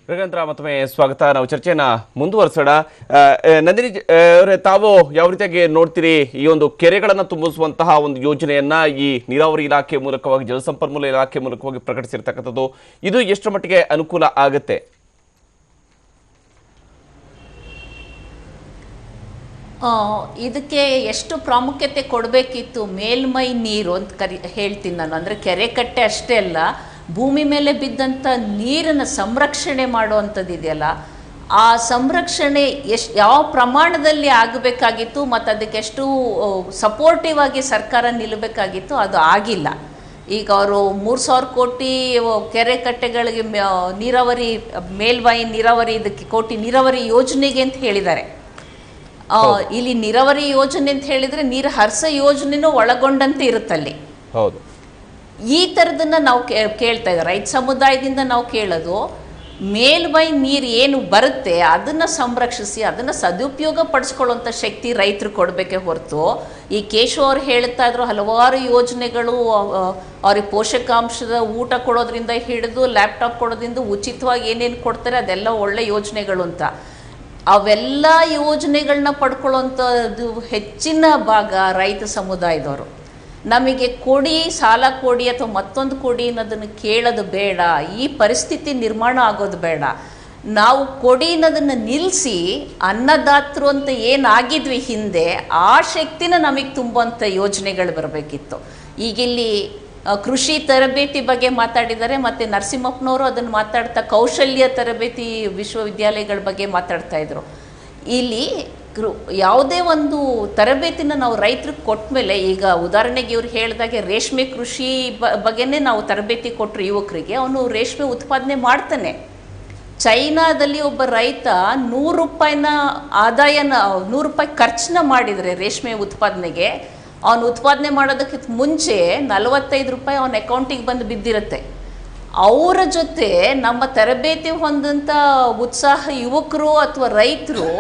ಮೃಗಂತ್ರ ಮತ್ತೊಮ್ಮೆ ಸ್ವಾಗತ. ನಾವು ಚರ್ಚೆಯನ್ನು ಮುಂದುವರಿಸೋಣ. ನಂದಿನಿ ಅವರೇ, ತಾವು ಯಾವ ರೀತಿಯಾಗಿ ನೋಡ್ತೀರಿ ಈ ಒಂದು ಕೆರೆಗಳನ್ನು ತುಂಬಿಸುವಂತಹ ಒಂದು ಯೋಜನೆಯನ್ನ ಈ ನೀರಾವರಿ ಇಲಾಖೆ ಮೂಲಕವಾಗಿ, ಜಲಸಂಪನ್ಮೂಲ ಇಲಾಖೆ ಮೂಲಕವಾಗಿ ಪ್ರಕಟಿಸಿರ್ತಕ್ಕಂಥದ್ದು, ಇದು ಎಷ್ಟು ಮಟ್ಟಿಗೆ ಅನುಕೂಲ ಆಗುತ್ತೆ? ಇದಕ್ಕೆ ಎಷ್ಟು ಪ್ರಾಮುಖ್ಯತೆ ಕೊಡಬೇಕಿತ್ತು, ಮೇಲ್ಮೈ ನೀರು ಅಂತ ಹೇಳ್ತೀನಿ ನಾನು. ಅಂದರೆ ಕೆರೆ ಕಟ್ಟೆ ಅಷ್ಟೇ ಅಲ್ಲ, ಭೂಮಿ ಮೇಲೆ ಬಿದ್ದಂಥ ನೀರನ್ನು ಸಂರಕ್ಷಣೆ ಮಾಡುವಂಥದ್ದು ಇದೆಯಲ್ಲ, ಆ ಸಂರಕ್ಷಣೆ ಯಾವ ಪ್ರಮಾಣದಲ್ಲಿ ಆಗಬೇಕಾಗಿತ್ತು ಮತ್ತು ಅದಕ್ಕೆ ಎಷ್ಟು ಸಪೋರ್ಟಿವ್ ಆಗಿ ಸರ್ಕಾರ ನಿಲ್ಲಬೇಕಾಗಿತ್ತು, ಅದು ಆಗಿಲ್ಲ. ಈಗ ಅವರು 3,000 ಕೋಟಿ ಕೆರೆ ಕಟ್ಟೆಗಳಿಗೆ ನೀರಾವರಿ, ಮೇಲ್ಮೈ ನೀರಾವರಿ, ಇದಕ್ಕೆ ಕೋಟಿ ನೀರಾವರಿ ಯೋಜನೆಗೆ ಅಂತ ಹೇಳಿದ್ದಾರೆ. ಇಲ್ಲಿ ನೀರಾವರಿ ಯೋಜನೆ ಅಂತ ಹೇಳಿದ್ರೆ ನೀರು ಹರಿಸ ಯೋಜನೆನೂ ಒಳಗೊಂಡಂತೆ ಇರುತ್ತಲ್ಲಿ. ಹೌದು, ಈ ಥರದನ್ನ ನಾವು ಕೇಳ್ತಾ ಇದ್ದೀವಿ. ರೈತ ಸಮುದಾಯದಿಂದ ನಾವು ಕೇಳೋದು, ಮೇಲ್ಮೈ ನೀರು ಏನು ಬರುತ್ತೆ ಅದನ್ನು ಸಂರಕ್ಷಿಸಿ ಅದನ್ನು ಸದುಪಯೋಗ ಪಡಿಸ್ಕೊಳ್ಳುವಂಥ ಶಕ್ತಿ ರೈತರು ಕೊಡಬೇಕೇ ಹೊರತು, ಈ ಕೇಶವ್ ಅವ್ರು ಹೇಳ್ತಾ ಇದ್ರು ಹಲವಾರು ಯೋಜನೆಗಳು, ಅವ್ರಿಗೆ ಪೋಷಕಾಂಶದ ಊಟ ಕೊಡೋದ್ರಿಂದ ಹಿಡಿದು ಲ್ಯಾಪ್ಟಾಪ್ ಕೊಡೋದ್ರಿಂದ ಉಚಿತವಾಗಿ ಏನೇನು ಕೊಡ್ತಾರೆ ಅದೆಲ್ಲ ಒಳ್ಳೆ ಯೋಜನೆಗಳು ಅಂತ. ಅವೆಲ್ಲ ಯೋಜನೆಗಳನ್ನ ಪಡ್ಕೊಳ್ಳೋಂಥದ್ದು ಹೆಚ್ಚಿನ ಭಾಗ ರೈತ ಸಮುದಾಯದವರು. ನಮಗೆ ಕೊಡಿ, ಸಾಲ ಕೊಡಿ ಅಥವಾ ಮತ್ತೊಂದು ಕೊಡಿ ಅನ್ನೋದನ್ನು ಕೇಳೋದು ಬೇಡ, ಈ ಪರಿಸ್ಥಿತಿ ನಿರ್ಮಾಣ ಆಗೋದು ಬೇಡ. ನಾವು ಕೊಡಿ ಅನ್ನೋದನ್ನು ನಿಲ್ಲಿಸಿ ಅನ್ನದಾತರು ಅಂತ ಏನಾಗಿದ್ವಿ ಹಿಂದೆ, ಆ ಶಕ್ತಿನ ನಮಗೆ ತುಂಬುವಂಥ ಯೋಜನೆಗಳು ಬರಬೇಕಿತ್ತು. ಈಗಿಲ್ಲಿ ಕೃಷಿ ತರಬೇತಿ ಬಗ್ಗೆ ಮಾತಾಡಿದ್ದಾರೆ, ಮತ್ತು ನರಸಿಂಹಪ್ಪನವರು ಅದನ್ನು ಮಾತಾಡ್ತಾ ಕೌಶಲ್ಯ ತರಬೇತಿ ವಿಶ್ವವಿದ್ಯಾಲಯಗಳ ಬಗ್ಗೆ ಮಾತಾಡ್ತಾ ಇದ್ರು. ಇಲ್ಲಿ ಯಾವುದೇ ಒಂದು ತರಬೇತಿನ ನಾವು ರೈತರಿಗೆ ಕೊಟ್ಟ ಮೇಲೆ, ಈಗ ಉದಾಹರಣೆಗೆ ಇವ್ರು ಹೇಳಿದಾಗೆ ರೇಷ್ಮೆ ಕೃಷಿ ಬಗ್ಗೆನೇ ನಾವು ತರಬೇತಿ ಕೊಟ್ಟರು ಯುವಕರಿಗೆ, ಅವನು ರೇಷ್ಮೆ ಉತ್ಪಾದನೆ ಮಾಡ್ತಾನೆ. ಚೈನಾದಲ್ಲಿ ಒಬ್ಬ ರೈತ 100 ರೂಪಾಯಿನ ಆದಾಯನ, 100 ರೂಪಾಯಿ ಖರ್ಚನ್ನ ಮಾಡಿದರೆ ರೇಷ್ಮೆ ಉತ್ಪಾದನೆಗೆ, ಅವನು ಉತ್ಪಾದನೆ ಮಾಡೋದಕ್ಕೆ ಮುಂಚೆ 45 ರೂಪಾಯಿ ಅವನ ಅಕೌಂಟಿಗೆ ಬಂದು ಬಿದ್ದಿರುತ್ತೆ. ಅವರ ಜೊತೆ ನಮ್ಮ ತರಬೇತಿ ಹೊಂದಂಥ ಉತ್ಸಾಹ ಯುವಕರು ಅಥವಾ ರೈತರು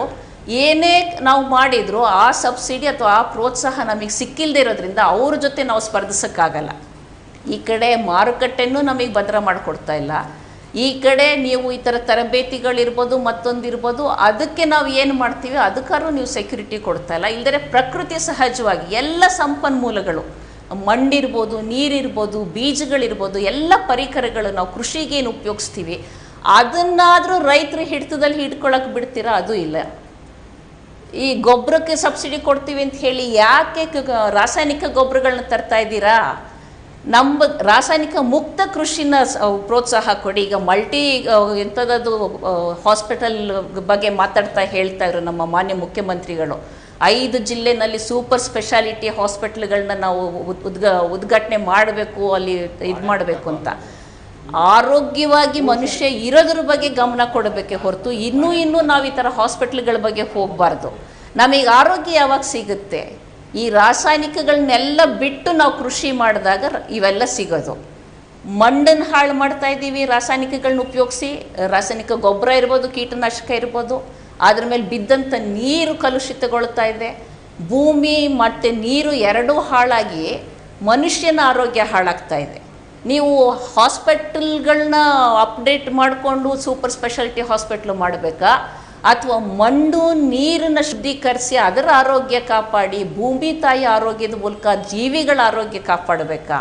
ಏನೇ ನಾವು ಮಾಡಿದ್ರು ಆ ಸಬ್ಸಿಡಿ ಅಥವಾ ಆ ಪ್ರೋತ್ಸಾಹ ನಮಗೆ ಸಿಕ್ಕಿಲ್ಲದೆ ಇರೋದ್ರಿಂದ ಅವ್ರ ಜೊತೆ ನಾವು ಸ್ಪರ್ಧಿಸೋಕ್ಕಾಗಲ್ಲ. ಈ ಕಡೆ ಮಾರುಕಟ್ಟೆನೂ ನಮಗೆ ಭದ್ರ ಮಾಡಿಕೊಡ್ತಾ ಇಲ್ಲ, ಈ ಕಡೆ ನೀವು ಈ ಥರ ತರಬೇತಿಗಳಿರ್ಬೋದು ಮತ್ತೊಂದು ಇರ್ಬೋದು, ಅದಕ್ಕೆ ನಾವು ಏನು ಮಾಡ್ತೀವಿ ಅದಕ್ಕಾದ್ರೂ ನೀವು ಸೆಕ್ಯೂರಿಟಿ ಕೊಡ್ತಾ ಇಲ್ಲ. ಇಲ್ಲದೇ ಪ್ರಕೃತಿ ಸಹಜವಾಗಿ ಎಲ್ಲ ಸಂಪನ್ಮೂಲಗಳು, ಮಣ್ಣಿರ್ಬೋದು, ನೀರಿರ್ಬೋದು, ಬೀಜಗಳಿರ್ಬೋದು, ಎಲ್ಲ ಪರಿಕರಗಳು ನಾವು ಕೃಷಿಗೇನು ಉಪಯೋಗಿಸ್ತೀವಿ ಅದನ್ನಾದರೂ ರೈತರು ಹಿಡಿತದಲ್ಲಿ ಹಿಡ್ಕೊಳಕ್ಕೆ ಬಿಡ್ತೀರಾ? ಅದು ಇಲ್ಲ. ಈ ಗೊಬ್ಬರಕ್ಕೆ ಸಬ್ಸಿಡಿ ಕೊಡ್ತೀವಿ ಅಂತ ಹೇಳಿ ಯಾಕೆ ರಾಸಾಯನಿಕ ಗೊಬ್ಬರಗಳನ್ನ ತರ್ತಾ ಇದ್ದೀರಾ? ನಮ್ಮ ರಾಸಾಯನಿಕ ಮುಕ್ತ ಕೃಷಿನ ಪ್ರೋತ್ಸಾಹ ಕೊಡಿ. ಈಗ ಮಲ್ಟಿ ಎಂಥದ್ದು ಹಾಸ್ಪಿಟಲ್ ಬಗ್ಗೆ ಮಾತಾಡ್ತಾ ಹೇಳ್ತಾ ಇದ್ರು ನಮ್ಮ ಮಾನ್ಯ ಮುಖ್ಯಮಂತ್ರಿಗಳು. 5 ಜಿಲ್ಲೆನಲ್ಲಿ ಸೂಪರ್ ಸ್ಪೆಷಾಲಿಟಿ ಹಾಸ್ಪಿಟಲ್ಗಳನ್ನ ನಾವು ಉದ್ಘಾಟನೆ ಮಾಡಬೇಕು, ಅಲ್ಲಿ ಇದು ಮಾಡಬೇಕು ಅಂತ. ಆರೋಗ್ಯವಾಗಿ ಮನುಷ್ಯ ಇರೋದ್ರ ಬಗ್ಗೆ ಗಮನ ಕೊಡಬೇಕೆ ಹೊರತು ಇನ್ನೂ ನಾವು ಈ ಥರ ಹಾಸ್ಪಿಟ್ಲ್ಗಳ ಬಗ್ಗೆ ಹೋಗಬಾರ್ದು. ನಮಗೆ ಆರೋಗ್ಯ ಯಾವಾಗ ಸಿಗುತ್ತೆ? ಈ ರಾಸಾಯನಿಕಗಳನ್ನೆಲ್ಲ ಬಿಟ್ಟು ನಾವು ಕೃಷಿ ಮಾಡಿದಾಗ ಇವೆಲ್ಲ ಸಿಗೋದು. ಮಣ್ಣನ್ನು ಹಾಳು ಮಾಡ್ತಾ ಇದ್ದೀವಿ ರಾಸಾಯನಿಕಗಳನ್ನ ಉಪಯೋಗಿಸಿ. ರಾಸಾಯನಿಕ ಗೊಬ್ಬರ ಇರ್ಬೋದು, ಕೀಟನಾಶಕ ಇರ್ಬೋದು, ಅದ್ರ ಮೇಲೆ ಬಿದ್ದಂಥ ನೀರು ಕಲುಷಿತಗೊಳ್ತಾ ಇದೆ. ಭೂಮಿ ಮತ್ತು ನೀರು ಎರಡೂ ಹಾಳಾಗಿ ಮನುಷ್ಯನ ಆರೋಗ್ಯ ಹಾಳಾಗ್ತಾ ಇದೆ. ನೀವು ಹಾಸ್ಪಿಟಲ್ಗಳನ್ನ ಅಪ್ಡೇಟ್ ಮಾಡಿಕೊಂಡು ಸೂಪರ್ ಸ್ಪೆಷಾಲಿಟಿ ಹಾಸ್ಪಿಟ್ಲು ಮಾಡಬೇಕಾ, ಅಥವಾ ಮಣ್ಣು ನೀರನ್ನು ಶುದ್ಧೀಕರಿಸಿ ಅದರ ಆರೋಗ್ಯ ಕಾಪಾಡಿ ಭೂಮಿ ತಾಯಿ ಆರೋಗ್ಯದ ಮೂಲಕ ಜೀವಿಗಳ ಆರೋಗ್ಯ ಕಾಪಾಡಬೇಕಾ?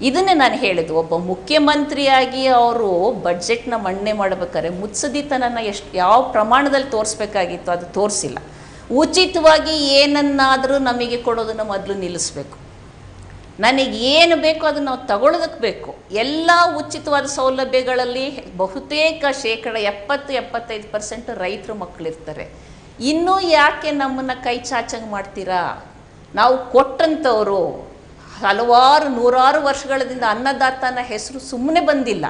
ಇದನ್ನೇ ನಾನು ಹೇಳಿದ್ದು. ಒಬ್ಬ ಮುಖ್ಯಮಂತ್ರಿಯಾಗಿ ಅವರು ಬಡ್ಜೆಟ್ನ ಮಂಡನೆ ಮಾಡಬೇಕಾದ್ರೆ ಮುತ್ಸದಿತನನ್ನು ಯಾವ ಪ್ರಮಾಣದಲ್ಲಿ ತೋರಿಸ್ಬೇಕಾಗಿತ್ತು ಅದು ತೋರಿಸಿಲ್ಲ. ಉಚಿತವಾಗಿ ಏನನ್ನಾದರೂ ನಮಗೆ ಕೊಡೋದನ್ನು ಮೊದಲು ನಿಲ್ಲಿಸಬೇಕು. ನನಗೆ ಏನು ಬೇಕೋ ಅದನ್ನು ನಾವು ತಗೊಳ್ಳೋದಕ್ಕೆ ಬೇಕು. ಎಲ್ಲ ಉಚಿತವಾದ ಸೌಲಭ್ಯಗಳಲ್ಲಿ ಬಹುತೇಕ 70-75% ರೈತರ ಮಕ್ಕಳಿರ್ತಾರೆ. ಇನ್ನೂ ಯಾಕೆ ನಮ್ಮನ್ನು ಕೈ ಚಾಚಂಗೆ ಮಾಡ್ತೀರಾ? ನಾವು ಕೊಟ್ಟಂಥವರು ಹಲವಾರು 100 ವರ್ಷಗಳಿಂದ ಅನ್ನದಾತನ ಹೆಸರು ಸುಮ್ಮನೆ ಬಂದಿಲ್ಲ.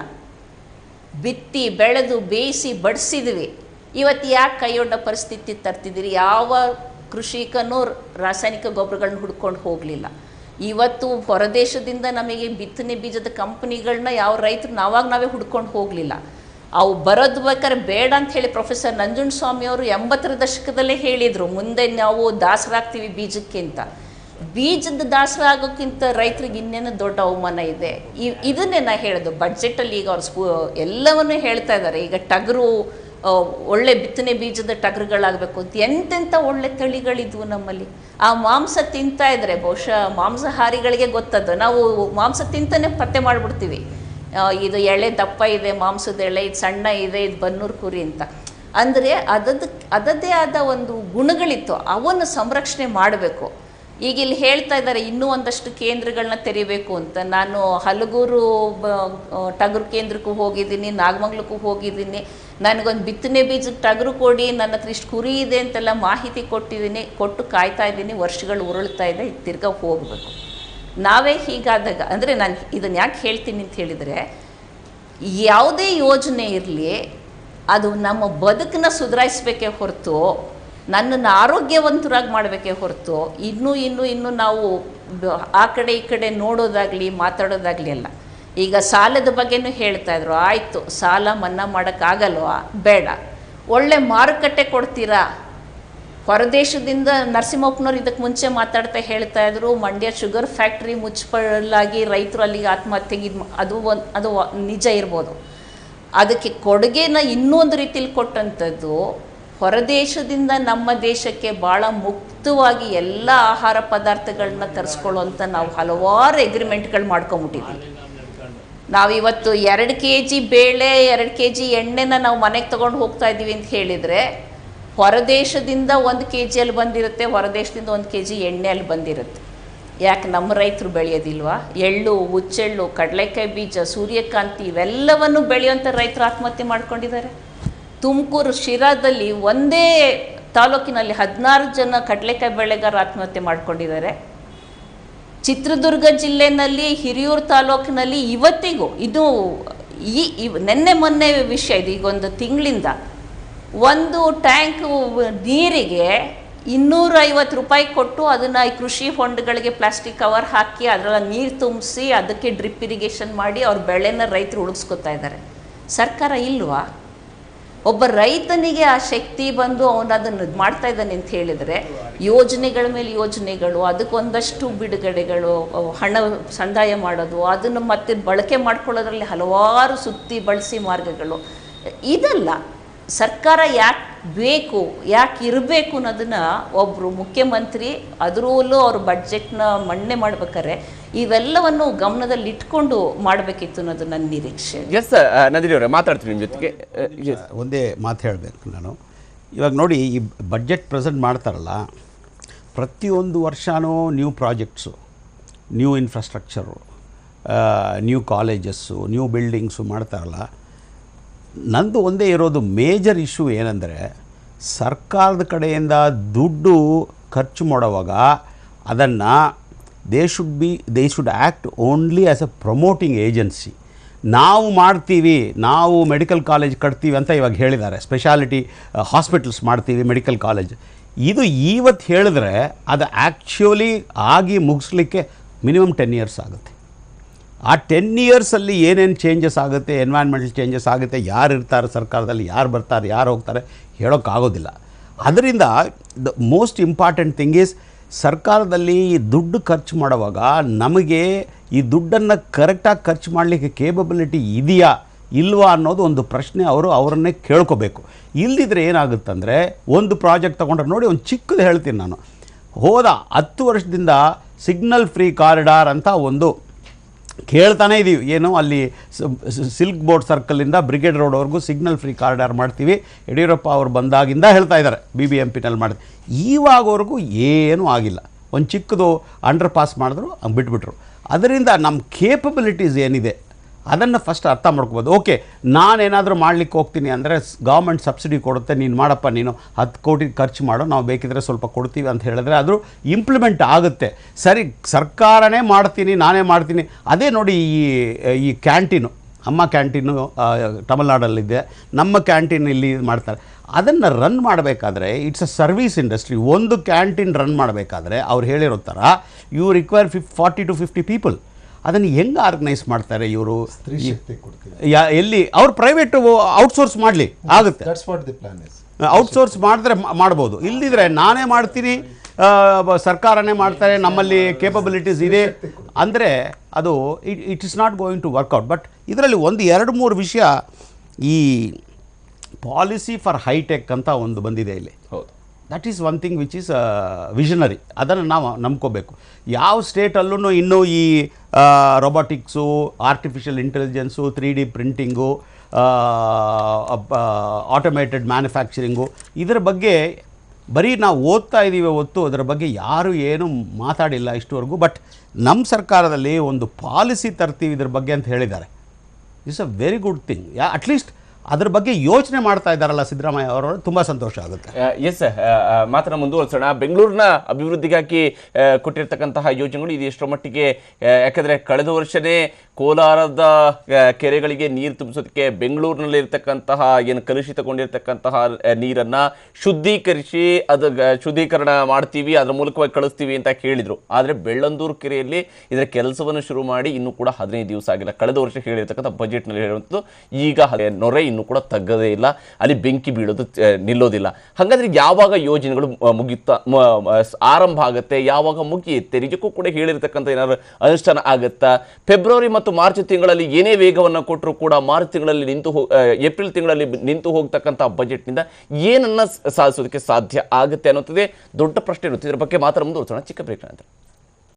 ಬಿತ್ತಿ ಬೆಳೆದು ಬೇಯಿಸಿ ಬಡಿಸಿದ್ವಿ. ಇವತ್ತು ಯಾಕೆ ಕೈಯೊಡ್ಡ ಪರಿಸ್ಥಿತಿ ತರ್ತಿದ್ದೀರಿ? ಯಾವ ಕೃಷಿಕನೂ ರಾಸಾಯನಿಕ ಗೊಬ್ಬರಗಳನ್ನ ಹುಡ್ಕೊಂಡು ಹೋಗಲಿಲ್ಲ. ಇವತ್ತು ಹೊರದೇಶದಿಂದ ನಮಗೆ ಬಿತ್ತನೆ ಬೀಜದ ಕಂಪ್ನಿಗಳನ್ನ ಯಾವ ರೈತರು ನಾವೇ ಹುಡ್ಕೊಂಡು ಹೋಗಲಿಲ್ಲ. ಅವು ಬರೋದು ಬೇಕಾದ್ರೆ ಬೇಡ ಅಂತ ಹೇಳಿ ಪ್ರೊಫೆಸರ್ ನಂಜುಂಡಸ್ವಾಮಿ ಅವರು 80ರ ದಶಕದಲ್ಲೇ ಹೇಳಿದರು, ಮುಂದೆ ನಾವು ದಾಸರಾಗ್ತೀವಿ ಬೀಜಕ್ಕೆ ಅಂತ. ಬೀಜದ ದಾಸವಾಳ ಆಗೋಕ್ಕಿಂತ ರೈತರಿಗೆ ಇನ್ನೇನು ದೊಡ್ಡ ಅವಮಾನ ಇದೆ. ಇದನ್ನೇ ನಾ ಹೇಳೋದು, ಬಡ್ಜೆಟಲ್ಲಿ ಈಗ ಅವ್ರು ಎಲ್ಲವನ್ನೂ ಹೇಳ್ತಾ ಇದ್ದಾರೆ. ಈಗ ಟಗರು ಒಳ್ಳೆ ಬಿತ್ತನೆ ಬೀಜದ ಟಗರುಗಳಾಗಬೇಕು ಅಂತ ಎಂತೆಂಥ ಒಳ್ಳೆ ತಳಿಗಳಿದ್ವು ನಮ್ಮಲ್ಲಿ. ಆ ಮಾಂಸ ತಿಂತಾ ಇದ್ರೆ ಬಹುಶಃ ಮಾಂಸಾಹಾರಿಗಳಿಗೆ ಗೊತ್ತದ್ದು, ನಾವು ಮಾಂಸ ತಿಂತಾನೆ ಪತ್ತೆ ಮಾಡಿಬಿಡ್ತೀವಿ. ಇದು ಎಳೆ ದಪ್ಪ ಇದೆ, ಮಾಂಸದ ಎಳೆ, ಇದು ಸಣ್ಣ ಇದೆ, ಇದು ಬನ್ನೂರು ಕುರಿ ಅಂತ. ಅಂದರೆ ಅದದ್ದೇ ಆದ ಒಂದು ಗುಣಗಳಿತ್ತು, ಅವನ್ನು ಸಂರಕ್ಷಣೆ ಮಾಡಬೇಕು. ಈಗ ಇಲ್ಲಿ ಹೇಳ್ತಾ ಇದ್ದಾರೆ ಇನ್ನೂ ಒಂದಷ್ಟು ಕೇಂದ್ರಗಳನ್ನ ತೆರಿಬೇಕು ಅಂತ. ನಾನು ಹಲಗೂರು ಟಗರು ಕೇಂದ್ರಕ್ಕೂ ಹೋಗಿದ್ದೀನಿ, ನಾಗಮಂಗ್ಲಕ್ಕೂ ಹೋಗಿದ್ದೀನಿ. ನನಗೊಂದು ಬಿತ್ತನೆ ಬೀಜದ ಟಗರು ಕೊಡಿ, ನನ್ನ ಹತ್ರ ಇಷ್ಟು ಕುರಿ ಇದೆ ಅಂತೆಲ್ಲ ಮಾಹಿತಿ ಕೊಟ್ಟು ಕಾಯ್ತಾ ಇದ್ದೀನಿ. ವರ್ಷಗಳು ಉರುಳ್ತಾ ಇದೆ, ತಿರ್ಗಾ ಹೋಗಬೇಕು. ನಾವೇ ಹೀಗಾದಾಗ ಅಂದರೆ ನಾನು ಇದನ್ನು ಯಾಕೆ ಹೇಳ್ತೀನಿ ಅಂತ ಹೇಳಿದರೆ, ಯಾವುದೇ ಯೋಜನೆ ಇರಲಿ ಅದು ನಮ್ಮ ಬದುಕನ್ನ ಸುಧಾರಿಸಬೇಕೇ ಹೊರತು, ನನ್ನನ್ನು ಆರೋಗ್ಯವಂತರಾಗಿ ಮಾಡಬೇಕೇ ಹೊರತು ಇನ್ನೂ ನಾವು ಆ ಕಡೆ ಈ ಕಡೆ ನೋಡೋದಾಗಲಿ ಮಾತಾಡೋದಾಗಲಿ ಅಲ್ಲ. ಈಗ ಸಾಲದ ಬಗ್ಗೆನೂ ಹೇಳ್ತಾ ಇದ್ರು, ಆಯಿತು ಸಾಲ ಮನ್ನಾ ಮಾಡೋಕ್ಕಾಗಲ್ವಾ, ಬೇಡ, ಒಳ್ಳೆ ಮಾರುಕಟ್ಟೆ ಕೊಡ್ತೀರಾ. ಹೊರದೇಶದಿಂದ ನರಸಿಂಹಪ್ಪನವ್ರು ಇದಕ್ಕೆ ಮುಂಚೆ ಮಾತಾಡ್ತಾ ಹೇಳ್ತಾ ಇದ್ರು, ಮಂಡ್ಯ ಶುಗರ್ ಫ್ಯಾಕ್ಟ್ರಿ ಮುಚ್ಚಲಾಗಿ ರೈತರು ಅಲ್ಲಿಗೆ ಆತ್ಮಹತ್ಯೆಗೆ ಅದು ನಿಜ ಇರ್ಬೋದು. ಅದಕ್ಕೆ ಕೊಡುಗೆನ ಇನ್ನೊಂದು ರೀತಿಲಿ ಕೊಟ್ಟಂಥದ್ದು, ಹೊರದೇಶದಿಂದ ನಮ್ಮ ದೇಶಕ್ಕೆ ಭಾಳ ಮುಕ್ತವಾಗಿ ಎಲ್ಲ ಆಹಾರ ಪದಾರ್ಥಗಳನ್ನ ತರಿಸ್ಕೊಳ್ಳುವಂಥ ನಾವು ಹಲವಾರು ಎಗ್ರಿಮೆಂಟ್ಗಳು ಮಾಡ್ಕೊಂಬಿಟ್ಟಿದ್ವಿ. ನಾವಿವತ್ತು 2 kg ಬೇಳೆ 2 kg ಎಣ್ಣೆನ ನಾವು ಮನೆಗೆ ತೊಗೊಂಡು ಹೋಗ್ತಾ ಇದ್ದೀವಿ ಅಂತ ಹೇಳಿದರೆ, ಹೊರದೇಶದಿಂದ 1 kg ಅಲ್ಲಿ ಬಂದಿರುತ್ತೆ, ಹೊರದೇಶದಿಂದ 1 kg ಎಣ್ಣೆ ಅಲ್ಲಿ ಬಂದಿರುತ್ತೆ. ಯಾಕೆ ನಮ್ಮ ರೈತರು ಬೆಳೆಯೋದಿಲ್ವಾ? ಎಳ್ಳು, ಹುಚ್ಚೆಳ್ಳು, ಕಡಲೆಕಾಯಿ ಬೀಜ, ಸೂರ್ಯಕಾಂತಿ ಇವೆಲ್ಲವನ್ನು ಬೆಳೆಯುವಂಥ ರೈತರು ಆತ್ಮಹತ್ಯೆ ಮಾಡ್ಕೊಂಡಿದ್ದಾರೆ. ತುಮಕೂರು ಶಿರಾದಲ್ಲಿ ಒಂದೇ ತಾಲೂಕಿನಲ್ಲಿ 16 ಜನ ಕಡಲೆಕಾಯಿ ಬೆಳೆಗಾರರು ಆತ್ಮಹತ್ಯೆ ಮಾಡ್ಕೊಂಡಿದ್ದಾರೆ. ಚಿತ್ರದುರ್ಗ ಜಿಲ್ಲೆಯಲ್ಲಿ ಹಿರಿಯೂರು ತಾಲೂಕಿನಲ್ಲಿ ಇವತ್ತಿಗೂ ಇದು ನೆನ್ನೆ ಮೊನ್ನೆ ವಿಷಯ ಇದು, ಈಗ 1 ತಿಂಗಳಿಂದ ಒಂದು ಟ್ಯಾಂಕ್ ನೀರಿಗೆ 250 ರೂಪಾಯಿ ಕೊಟ್ಟು ಅದನ್ನು ಕೃಷಿ ಹೊಂಡಗಳಿಗೆ ಪ್ಲಾಸ್ಟಿಕ್ ಕವರ್ ಹಾಕಿ ಅದರಲ್ಲಿ ನೀರು ತುಂಬಿಸಿ ಅದಕ್ಕೆ ಡ್ರಿಪ್ ಇರಿಗೇಷನ್ ಮಾಡಿ ಅವ್ರ ಬೆಳೆನ ರೈತರು ಉಳಿಸ್ಕೊತಾ ಇದ್ದಾರೆ. ಸರ್ಕಾರ ಇಲ್ವಾ? ಒಬ್ಬ ರೈತನಿಗೆ ಆ ಶಕ್ತಿ ಬಂದು ಅವನು ಅದನ್ನು ಮಾಡ್ತಾ ಇದ್ದಾನೆ ಅಂತ ಹೇಳಿದರೆ, ಯೋಜನೆಗಳ ಮೇಲೆ ಯೋಜನೆಗಳು, ಅದಕ್ಕೊಂದಷ್ಟು ಬಿಡುಗಡೆಗಳು, ಹಣ ಸಂದಾಯ ಮಾಡೋದು, ಅದನ್ನು ಮತ್ತೆ ಬಳಕೆ ಮಾಡ್ಕೊಳ್ಳೋದ್ರಲ್ಲಿ ಹಲವಾರು ಸುತ್ತಿ ಬಳಸಿ ಮಾರ್ಗಗಳು, ಇದಲ್ಲ ಸರ್ಕಾರ ಯಾಕೆ ಬೇಕು, ಯಾಕೆ ಇರಬೇಕು ಅನ್ನೋದನ್ನು ಒಬ್ಬರು ಮುಖ್ಯಮಂತ್ರಿ ಅದರಲ್ಲೂ ಅವ್ರ ಬಡ್ಜೆಟ್ನ ಮಂಡನೆ ಮಾಡ್ಬೇಕಾದ್ರೆ ಇವೆಲ್ಲವನ್ನು ಗಮನದಲ್ಲಿ ಇಟ್ಕೊಂಡು ಮಾಡಬೇಕಿತ್ತು ಅನ್ನೋದು ನನ್ನ ನಿರೀಕ್ಷೆ. ಎಸ್ ನಂದಿನಿ ಅವರೇ, ಮಾತಾಡ್ತೀನಿ ನಿಮ್ಮ ಜೊತೆಗೆ. ಒಂದೇ ಮಾತು ಹೇಳಬೇಕು ನಾನು. ಇವಾಗ ನೋಡಿ, ಈ ಬಡ್ಜೆಟ್ ಪ್ರೆಸೆಂಟ್ ಮಾಡ್ತಾರಲ್ಲ, ಪ್ರತಿಯೊಂದು ವರ್ಷವೂ new projects, new infrastructure, new colleges, new buildings ಮಾಡ್ತಾರಲ್ಲ. ನಂದು ಒಂದೇ ಇರೋದು ಮೇಜರ್ ಇಶ್ಯೂ ಏನಂದರೆ, ಸರ್ಕಾರದ ಕಡೆಯಿಂದ ದುಡ್ಡು ಖರ್ಚು ಮಾಡುವಾಗ ಅದನ್ನು they should act only as A promoting agency. ನಾವು ಮಾಡ್ತೀವಿ, ನಾವು ಮೆಡಿಕಲ್ ಕಾಲೇಜ್ ಕಟ್ತೀವಿ ಅಂತ ಇವಾಗ ಹೇಳಿದ್ದಾರೆ, ಸ್ಪೆಷಾಲಿಟಿ ಹಾಸ್ಪಿಟಲ್ಸ್ ಮಾಡ್ತೀವಿ, ಮೆಡಿಕಲ್ ಕಾಲೇಜ್. ಇದು ಇವತ್ತು ಹೇಳಿದ್ರೆ ಅದು ಆ್ಯಕ್ಚುಲಿ ಆಗಿ ಮುಗಿಸ್ಲಿಕ್ಕೆ ಮಿನಿಮಮ್ 10 years ಆಗುತ್ತೆ. ಆ 10 yearsಲ್ಲಿ ಏನೇನು ಚೇಂಜಸ್ ಆಗುತ್ತೆ, ಎನ್ವೈರ್ಮೆಂಟಲ್ ಚೇಂಜಸ್ ಆಗುತ್ತೆ, ಯಾರು ಇರ್ತಾರೆ ಸರ್ಕಾರದಲ್ಲಿ, ಯಾರು ಬರ್ತಾರೆ, ಯಾರು ಹೋಗ್ತಾರೆ ಹೇಳೋಕ್ಕಾಗೋದಿಲ್ಲ. ಅದರಿಂದ the most important thing is, ಸರ್ಕಾರದಲ್ಲಿ ಈ ದುಡ್ಡು ಖರ್ಚು ಮಾಡುವಾಗ ನಮಗೆ ಈ ದುಡ್ಡನ್ನು ಕರೆಕ್ಟಾಗಿ ಖರ್ಚು ಮಾಡಲಿಕ್ಕೆ ಕೇಪಬಿಲಿಟಿ ಇದೆಯಾ ಇಲ್ವಾ ಅನ್ನೋದು ಒಂದು ಪ್ರಶ್ನೆ ಅವರನ್ನೇ ಕೇಳ್ಕೋಬೇಕು. ಇಲ್ಲದಿದ್ದರೆ ಏನಾಗುತ್ತಂದರೆ, ಒಂದು ಪ್ರಾಜೆಕ್ಟ್ ತೊಗೊಂಡ್ರೆ ನೋಡಿ, ಒಂದು ಚಿಕ್ಕದು ಹೇಳ್ತೀನಿ ನಾನು. ಹೋದ 10 ವರ್ಷದಿಂದ ಸಿಗ್ನಲ್ ಫ್ರೀ ಕಾರಿಡಾರ್ ಅಂತ ಒಂದು ಕೇಳ್ತಾನೇ ಇದ್ದೀವಿ. ಏನು ಅಲ್ಲಿ ಸಿಲ್ಕ್ ಬೋರ್ಡ್ ಸರ್ಕಲಿಂದ ಬ್ರಿಗೇಡ್ ರೋಡ್ವರೆಗೂ ಸಿಗ್ನಲ್ ಫ್ರೀ ಕಾರಿಡಾರ್ ಮಾಡ್ತೀವಿ, ಯಡಿಯೂರಪ್ಪ ಅವರು ಬಂದಾಗಿಂದ ಹೇಳ್ತಾ ಇದ್ದಾರೆ, BBMPನಲ್ಲಿ ಮಾಡ್ತೀವಿ. ಇವಾಗವರೆಗೂ ಏನೂ ಆಗಿಲ್ಲ. ಒಂದು ಚಿಕ್ಕದು ಅಂಡರ್ ಪಾಸ್ ಮಾಡಿದ್ರು, ಬಿಟ್ಬಿಟ್ರು. ಅದರಿಂದ ನಮ್ಮ ಕೇಪಬಿಲಿಟೀಸ್ ಏನಿದೆ ಅದನ್ನು ಫಸ್ಟ್ ಅರ್ಥ ಮಾಡ್ಕೋಬೋದು. ಓಕೆ, ನಾನೇನಾದರೂ ಮಾಡಲಿಕ್ಕೆ ಹೋಗ್ತೀನಿ ಅಂದರೆ ಗೌರ್ಮೆಂಟ್ ಸಬ್ಸಿಡಿ ಕೊಡುತ್ತೆ, ನೀನು ಮಾಡಪ್ಪ, ನೀನು 10 ಕೋಟಿ ಖರ್ಚು ಮಾಡೋ, ನಾವು ಬೇಕಿದ್ರೆ ಸ್ವಲ್ಪ ಕೊಡ್ತೀವಿ ಅಂತ ಹೇಳಿದ್ರೆ ಅದು ಇಂಪ್ಲಿಮೆಂಟ್ ಆಗುತ್ತೆ. ಸರಿ, ಸರ್ಕಾರನೇ ಮಾಡ್ತೀನಿ, ನಾನೇ ಮಾಡ್ತೀನಿ. ಅದೇ ನೋಡಿ, ಈ ಕ್ಯಾಂಟೀನು, ಅಮ್ಮ ಕ್ಯಾಂಟೀನು ತಮಿಳ್ನಾಡಲ್ಲಿದೆ, ನಮ್ಮ ಕ್ಯಾಂಟೀನ್ ಇಲ್ಲಿ ಮಾಡ್ತಾರೆ. ಅದನ್ನು ರನ್ ಮಾಡಬೇಕಾದ್ರೆ ಇಟ್ಸ್ ಅ ಸರ್ವಿಸ್ ಇಂಡಸ್ಟ್ರಿ. ಒಂದು ಕ್ಯಾಂಟೀನ್ ರನ್ ಮಾಡಬೇಕಾದ್ರೆ ಅವ್ರು ಹೇಳಿರೋ ಥರ ಯು ರಿಕ್ವೈರ್ 40 to 50 ಪೀಪಲ್. ಅದನ್ನು ಹೆಂಗೆ ಆರ್ಗನೈಸ್ ಮಾಡ್ತಾರೆ ಇವರು? ಎಲ್ಲಿ ಅವ್ರು ಪ್ರೈವೇಟು ಔಟ್ಸೋರ್ಸ್ ಮಾಡಲಿ ಆಗುತ್ತೆ, ಔಟ್ಸೋರ್ಸ್ ಮಾಡಿದ್ರೆ ಮಾಡ್ಬೋದು. ಇಲ್ಲದಿದ್ರೆ ನಾನೇ ಮಾಡ್ತೀನಿ, ಸರ್ಕಾರನೇ ಮಾಡ್ತಾರೆ, ನಮ್ಮಲ್ಲಿ ಕೇಪಬಿಲಿಟೀಸ್ ಇದೆ ಅಂದರೆ ಅದು it is not going to work out. But ಇದರಲ್ಲಿ 1-2-3 ವಿಷಯ, ಈ ಪಾಲಿಸಿ ಫಾರ್ ಹೈಟೆಕ್ ಅಂತ ಒಂದು ಬಂದಿದೆ ಇಲ್ಲಿ. ಹೌದು, that is one thing which is visionary. ಅದನ್ನು ನಾವು ನಂಬ್ಕೋಬೇಕು. ಯಾವ ಸ್ಟೇಟಲ್ಲೂ ಇನ್ನೂ ಈ robotics, artificial intelligence, 3D printing, automated manufacturing, ಇದರ ಬಗ್ಗೆ ಬರೀ ನಾವು ಓದ್ತಾ ಇದ್ದೀವಿ ಹೊತ್ತು ಅದರ ಬಗ್ಗೆ ಯಾರೂ ಏನೂ ಮಾತಾಡಿಲ್ಲ ಇಷ್ಟುವರೆಗೂ. ಬಟ್ ನಮ್ಮ ಸರ್ಕಾರದಲ್ಲಿ ಒಂದು ಪಾಲಿಸಿ ತರ್ತೀವಿ ಇದ್ರ ಬಗ್ಗೆ ಅಂತ ಹೇಳಿದ್ದಾರೆ. It's a very good thing. At least ಅದ್ರ ಬಗ್ಗೆ ಯೋಚನೆ ಮಾಡ್ತಾ ಇದ್ದಾರಲ್ಲ ಸಿದ್ದರಾಮಯ್ಯ ಅವರು, ತುಂಬ ಸಂತೋಷ ಆಗುತ್ತೆ. ಎಸ್, ಮಾತನ್ನ ಮುಂದುವರಿಸೋಣ. ಬೆಂಗಳೂರಿನ ಅಭಿವೃದ್ಧಿಗಾಗಿ ಕೊಟ್ಟಿರ್ತಕ್ಕಂತಹ ಯೋಜನೆಗಳು ಇದು ಎಷ್ಟರ ಮಟ್ಟಿಗೆ, ಯಾಕಂದರೆ ಕಳೆದ ವರ್ಷನೇ ಕೋಲಾರದ ಕೆರೆಗಳಿಗೆ ನೀರು ತುಂಬಿಸೋದಕ್ಕೆ ಬೆಂಗಳೂರಿನಲ್ಲಿ ಇರ್ತಕ್ಕಂತಹ ಏನು ಕಲುಷಿತಗೊಂಡಿರ್ತಕ್ಕಂತಹ ನೀರನ್ನು ಶುದ್ಧೀಕರಿಸಿ ಶುದ್ಧೀಕರಣ ಮಾಡ್ತೀವಿ, ಅದರ ಮೂಲಕವಾಗಿ ಕಳಿಸ್ತೀವಿ ಅಂತ ಕೇಳಿದರು. ಆದರೆ ಬೆಳ್ಳಂದೂರು ಕೆರೆಯಲ್ಲಿ ಇದರ ಕೆಲಸವನ್ನು ಶುರು ಮಾಡಿ ಇನ್ನೂ ಕೂಡ 15 ದಿವಸ ಆಗಿಲ್ಲ. ಕಳೆದ ವರ್ಷ ಹೇಳಿರ್ತಕ್ಕಂಥ ಬಜೆಟ್ನಲ್ಲಿ ಹೇಳುವಂಥದ್ದು ಈಗ ನೊರೆ ಇನ್ನೂ ಕೂಡ ತಗ್ಗದೇ ಇಲ್ಲ, ಅಲ್ಲಿ ಬೆಂಕಿ ಬೀಳೋದು ನಿಲ್ಲೋದಿಲ್ಲ. ಹಾಗಾದ್ರೆ ಯಾವಾಗ ಯೋಜನೆಗಳು ಆರಂಭ ಆಗುತ್ತೆ, ಯಾವಾಗ ಮುಗಿಯುತ್ತೆ, ನಿಜಕ್ಕೂ ಕೂಡ ಹೇಳಿರ್ತಕ್ಕಂಥ ಏನಾದ್ರು ಅನುಷ್ಠಾನ ಆಗುತ್ತಾ? ಫೆಬ್ರವರಿ ಮತ್ತು ಮಾರ್ಚ್ ತಿಂಗಳಲ್ಲಿ ಏನೇ ವೇಗವನ್ನು ಕೊಟ್ಟರು ಕೂಡ ಮಾರ್ಚ್ ತಿಂಗಳಲ್ಲಿ ಏಪ್ರಿಲ್ ತಿಂಗಳಲ್ಲಿ ನಿಂತು ಹೋಗ್ತಕ್ಕಂಥ ಬಜೆಟ್ನಿಂದ ಏನನ್ನ ಸಾಧಿಸೋದಕ್ಕೆ ಸಾಧ್ಯ ಆಗುತ್ತೆ ಅನ್ನೋದೇ ದೊಡ್ಡ ಪ್ರಶ್ನೆ ಇರುತ್ತೆ. ಇದರ ಬಗ್ಗೆ ಮಾತ್ರ ಮುಂದುವರಿಸೋಣ. ಚಿಕ್ಕ ಬ್ರೇಕ್ ನಂತರ